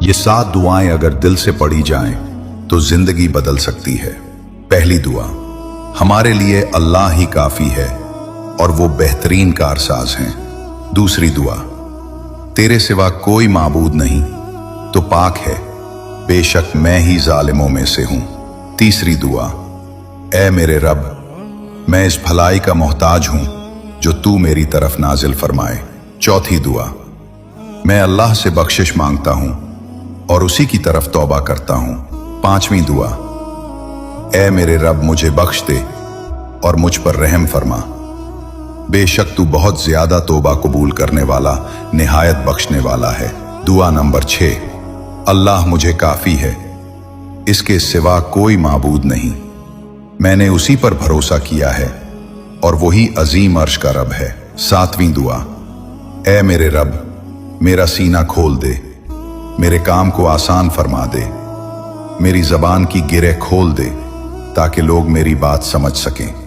یہ 7 दुआएं अगर दिल से पढ़ी जाएं तो जिंदगी बदल सकती है। पहली दुआ, हमारे लिए अल्लाह ही काफी है और वो बेहतरीन कारसाज हैं। दूसरी दुआ, तेरे सिवा कोई माबूद नहीं तो पाक है, बेशक मैं ही जालिमों में से हूं। तीसरी दुआ, ऐ मेरे रब, मैं इस भलाई का मोहताज हूं जो तू मेरी तरफ नाजिल फरमाए। चौथी दुआ, मैं अल्लाह से बख्शिश मांगता हूं और उसी की तरफ तौबा करता हूं। पांचवी दुआ, ऐ मेरे रब मुझे बख्श दे और मुझ पर रहम फरमा, बेशक तू बहुत ज्यादा तौबा कबूल करने वाला, निहायत बख्शने वाला है। दुआ नंबर 6, अल्लाह मुझे काफी है, इसके सिवा कोई माबूद नहीं, मैंने उसी पर भरोसा किया है और वही अजीम अर्श का रब है। सातवीं दुआ, ऐ मेरे रब मेरा सीना खोल दे, मेरे काम को आसान फरमा दे, मेरी जबान की गिरे खोल दे ताकि लोग मेरी बात समझ सकें।